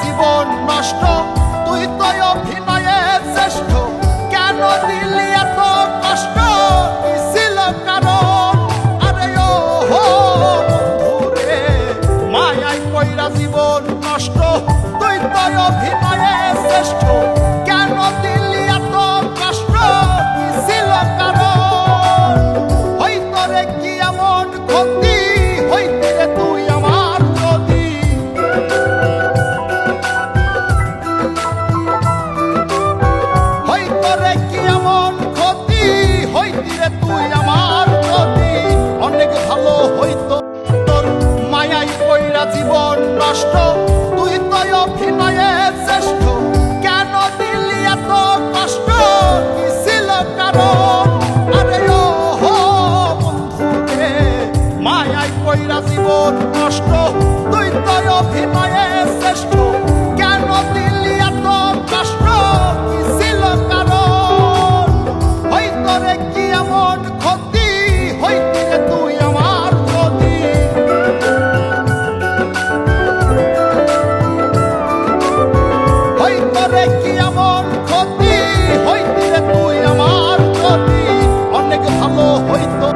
জীবন নষ্ট তুই তো অভিনয়ে শ্রেষ্ঠ কেন দিলি এত কষ্ট কি ছিল কারণ আরে ও বন্ধুরে মায়ায় কইরা জীবন নষ্ট তুই তো অভিনয়ে শ্রেষ্ঠ কেন দিলি এত কষ্ট কি ছিল কারণ হইতো রে কি এমন ক্ষতি হইতে রে তুই আমার যদি হইতো রে কি এমন ক্ষতি হইতে রে তুই আমার যদি অনেক ভালো হইতো তোর মায়াই কইরা জীবন নষ্ট তুই তো অভিনয়ে শ্রেষ্ঠ কেন দিলি এত কষ্ট কি ছিল কারণ আরে ও বন্ধুরে মায়াই কইরা জীবন নষ্ট তুই তো অভিনয়ে শ্রেষ্ঠ কেন দিলি এত কষ্ট কি ছিল কারণ হইতো রে কি এমন ক্ষতি হইতে রে তুই আমার যদি হইতো রে কি এমন ক্ষতি হইতে রে তুই আমার যদি অনেক ভালো হইতো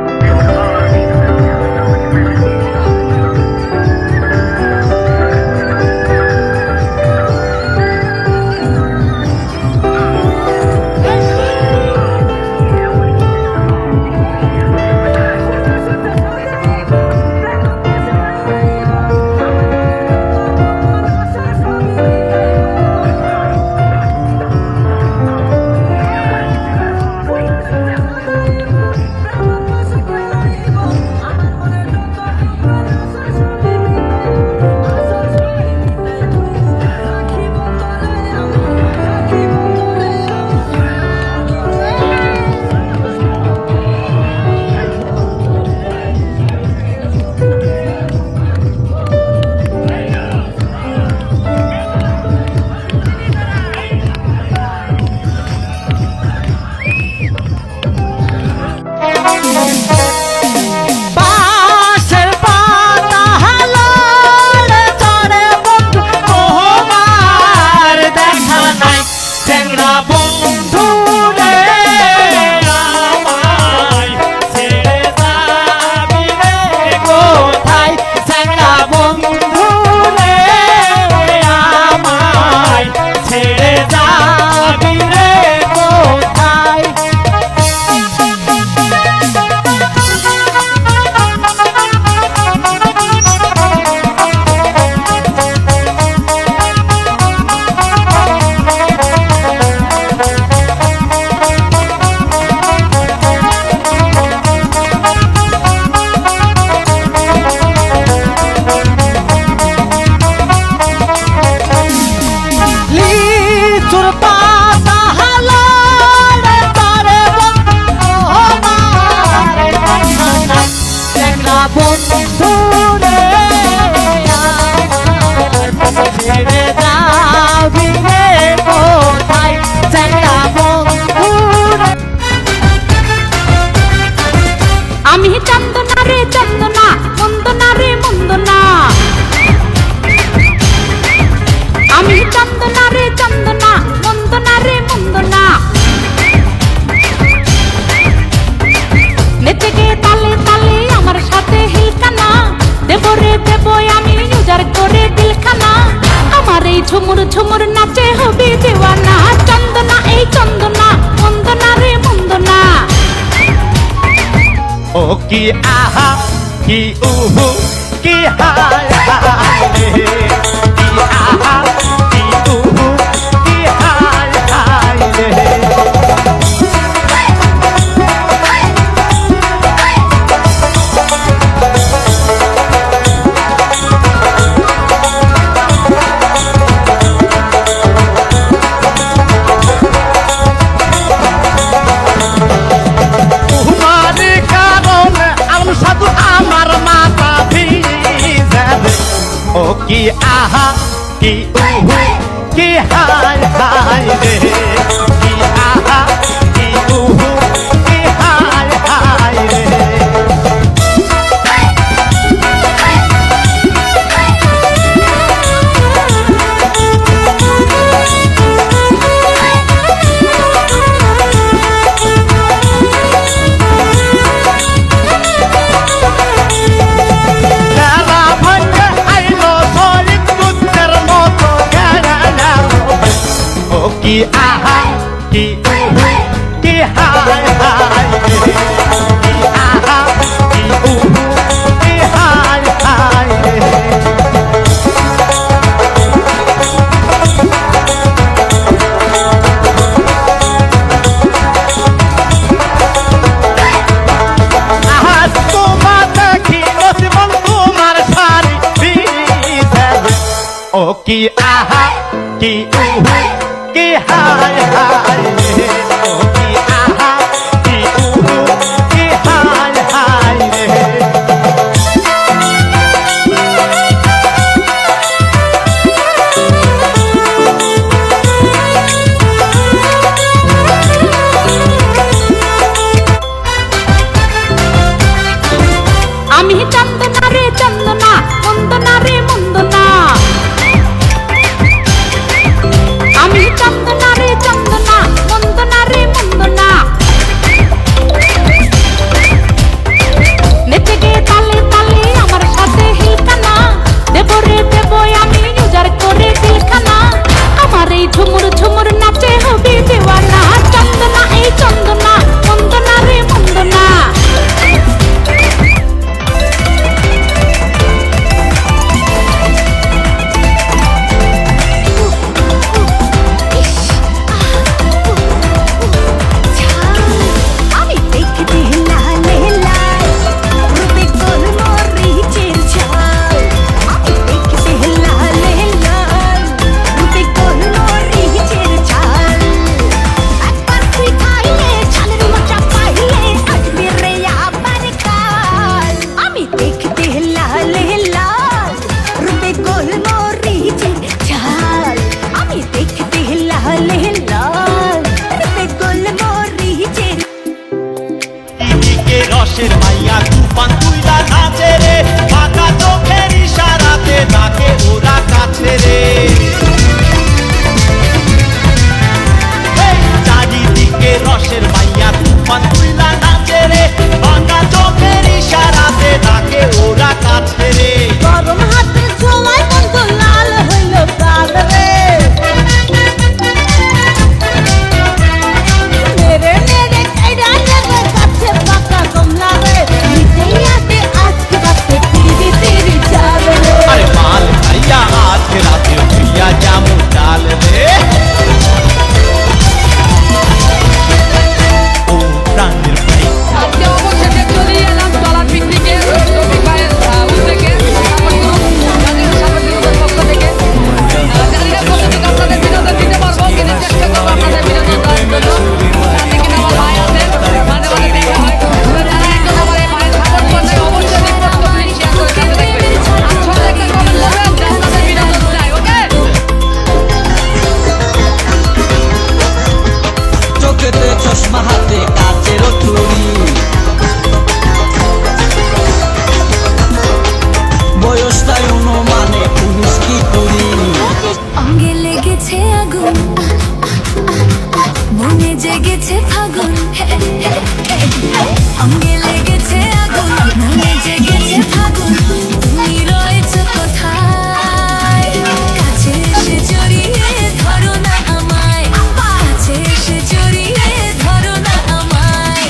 আমি চন্দনা রে চন্দনা মন্দনা রে মন্দনা আমি চন্দনা রে চন্দনা মন্দনা রে মন্দনা নেচে গে তালে তালে আমার সাথে হিলকানা দেব রে দেব আমি উজাড় করে দিলখানা আমার এই ঝুমুর ঝুমুর নাচে হবে দেওয়ানা চন্দনা এই চন্দনা মন্দনা রে মন্দনা ও কি আহা কি উহু কি হায় হায় রে কি আহা কি উহু কি হায় হায় রে ও কি আহা কি উহু কি হায় হায় রে কি আহা কি উহু কি হায় হায় রে কি আহা কি উহু কি হায় হায় রে কি আহা কি উহু কি হায় হায় রে ও কি আহা কি উহু কি হায় হায় রে ও কি আহা কি উহু কি হায় হায় রে আমি চন্দনা রে চন্দনা মন্দনা রে মন্দনা আমি চন্দনা রে চন্দনা মন্দনা রে মন্দনা নেচে গে তালে তালে আমার সাথে হিলকানা দেব রে দেব আমি উজার করে দিলখানা আমার এই ঝুমুর ঝুমুর নাচে হবে দেওয়ানা চন্দনা এই চন্দনা মন্দনা রে মন্দনা আমি দেখতে লাল লাল রূপে গোল মরিচের ঝাল আমি দেখতে লাল লাল রূপে গোল মরিচের ঝাল একবার তুই খাইলে ঝালের মজা পাইলে আসবে রে আবার কাল আমি দেখতে লাল লাল রূপে গোল মরিচের ঝাল আমি দেখতে লাল লাল রূপে গোল মরিচের দিকে রসের মাইয়া তুফান তুইলা নাচে রে ফাঁকা চোখের ইশারাতে ডাকে ওরা কাছে রে চারিদিকে রসের মাইয়া তুফান তুইলা নাচে রে ফাঁকা চোখের ইশারাতে ডাকে ওরা কাছে রে গরম হাতে ছোঁয়ায় বন্ধ লাল হইল গাল রে মেরে মেরে কাইরা নেবে কাছে পাকা কমলা রে নিজেই হাতে আজকে বাসে তিরি তিরি চাল রে আরে মাল খাইয়া আজকে রাতে ভুইয়া জামু ডাল রে ও প্রাণের ভাই আজকে অবশেষে চলে এলাম ডলার পিকনিকে রফিক ভাইয়ের উদ্যোগে জানিনা সাংবাদিকদের পক্ষ থেকে জানিনা কতটুকু আপনাদের বিনোদন দিতে পারবো কিন্তু চেষ্টা করবো আপনাদের বিনোদন দেওয়ার জন্য সাথে কিনা আমার ভাই আছে মাঝে মাঝে দেখা হয় যারা একজন আমার এই ভাইয়ের সাপোর্ট করলে অবশ্যই রিপোর্ট শেয়ার করে দিতে দেখবেন আর ছোট একটা কমেন্ট করবেন যে আপনাদের বিনোদন চাই ওকে চোখেতে চশমা হাতে কাচের চুড়ি বয়সটাই অনুমানে পুরুষ কি করি অঙ্গে লেগেছে আগুন মনে জেগেছে ফাগুন অঙ্গে লেগেছে আগুন মনে জেগেছে ফাগুন তুমি রয়েছো কোথায় কাছে এসে জড়িয়ে ধরো না আমায় কাছে এসে জড়িয়ে ধরো না আমায়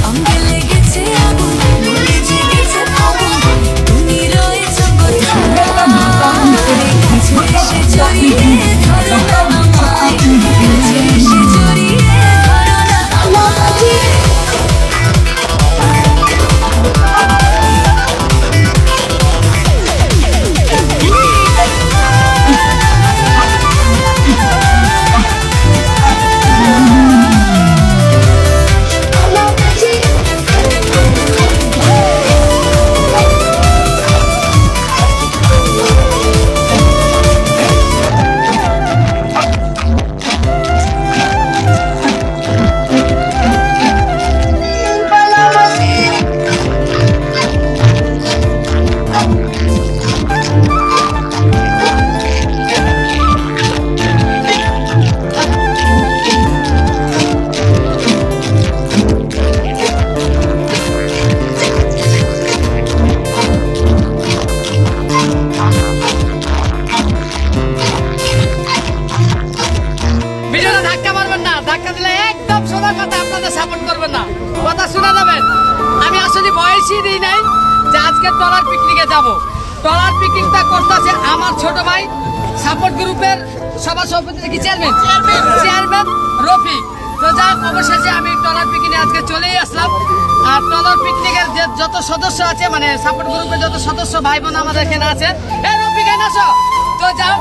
অঙ্গে লেগেছে আগুন মনে জেগেছে ফাগুন তুমি রয়েছো কোথায় আজকে ট্রলার পিকনিকে যাব। ট্রলার পিকনিকটা করতেছে আমার ছোট ভাই সাপোর্ট গ্রুপের সভা সভাপতি কি চেয়ারম্যান রফিক। তো যাক, অবশেষে আমি ট্রলার পিকনিকে আজকে চলেই আসলাম। আর ট্রলার পিকনিকের যে যত সদস্য আছে, মানে সাপোর্ট গ্রুপের যত সদস্য ভাই বোন আমাদের এখানে আছে, এই রফিক এখানে আসো। তো যাও,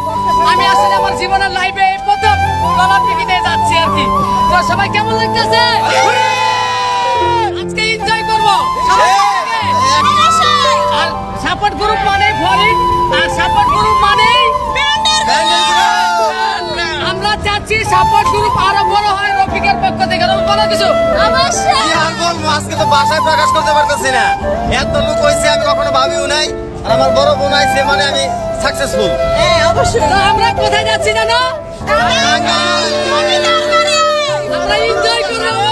আমি আসলে আমার জীবনের লাইফে এই প্রথম ট্রলার পিকনিকে যাচ্ছি আর কি। তো সবাই কেমন লাগতেছে? আজকে এনজয় করবো সবাই মিলে। আর সাপোর্ট গ্রুপ মানে ভরি, আর সাপোর্ট গ্রুপ মানে আমরা চাচ্ছি সাপোর্ট গ্রুপ আরো বড় হয় রফিকের পক্ষ থেকে। বলো কিছু। অবশ্যই আর বলবো, আজকে তো ভাষায় প্রকাশ করতে পারতেছি না। এত লোক হয়েছে আমি কখনো ভাবিও নাই। আর আমার বড় বোন আইছে মানে আমি সাকসেসফুল। হ্যাঁ অবশ্যই তো আমরা কোথায় যাচ্ছি জানো? আমরা এনজয় করবো।